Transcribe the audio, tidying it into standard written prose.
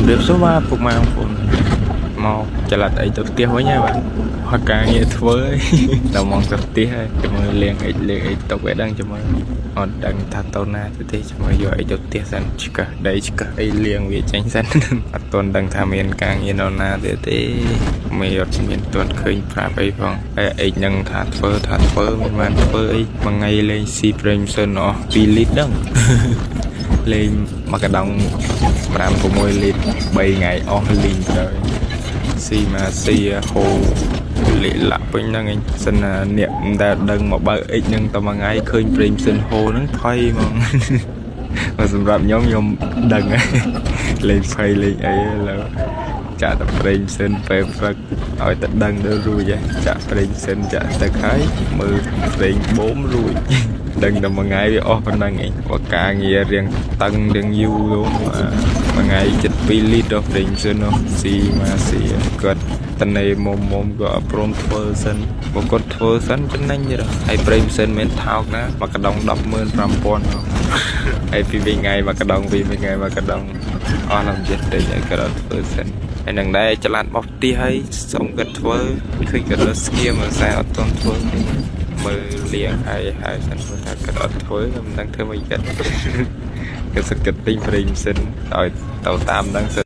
រៀបសួរបាទពុកម៉ែបងប្អូនមកចល័តអីទៅផ្ទះវិញហើយបាទហត់ការងារធ្វើដល់មកទៅផ្ទះហើយជាមួយលេងអីទុកឲ្យដឹងជាមួយអត់ដឹងថាតូនណាទៅទេជាមួយយកអីទៅផ្ទះសិនឆ្កឹះដីឆ្កឹះអីលេងវាចេញសិនអត់ទាន់ដឹងថាមានការងារនរណាទេមិនអត់មានទាន់ឃើញប្រាប់អីផងហើយអីនឹងថាធ្វើមិនបានធ្វើអីមួយថ្ងៃលេងស៊ីប្រេងសិនអស់2លីត្រដឹងលេងមកកដង5-6លីត្រ3ថ្ងៃអស់លីងទៅស៊ីមកស៊ីហូលេលាក់ពេញហ្នឹងឯងសិនណាអ្នកមិនដែលដឹងមកបើអិចហ្នឹងតែមួយថ្ងៃឃើញប្រេងសិនហូហ្នឹងភ័យហ្មងមកសម្រាប់ខ្ញុំដឹងហើយលេងភ័យលេងអីឡើយចាក់តែប្រេងសិនពេលព្រឹកឲ្យតែដឹងដល់រួចចាក់ប្រេងសិនចាក់ទឹកហើយមើលប្រេងបូមរួចដឹងតែមួយថ្ងៃវាអស់ប៉ុណ្ណឹងឯងបើការងាររៀងតឹងរៀងយូរមួយថ្ងៃ7-2លីត្រដល់ប្រេងសិននោះស៊ីមកស៊ីគាត់តនេមុំក៏អត់ព្រមធ្វើសិនបើគាត់ធ្វើសិនចំណេញទេហើយប្រេងសិនមានថោកណាមកកដង 105,000 ហើយពីវិញថ្ងៃមកកដងពីវិញថ្ងៃមកកដងអស់ឡើងចិត្តតិចហើយគាត់អត់ធ្វើសិនហើយនឹងដែរចល័តបោះផ្ទះហើយសុំគាត់ធ្វើឃើញគាត់រត់ស្ងៀមតែអត់ទាន់ធ្វើមើលលៀងហើយសិនថាគាត់អត់ធ្វើមិនដឹងធ្វើមិនគាត់គាត់សឹកគាត់ពេញប្រេងសិនឲ្យទៅតាមដឹងសិន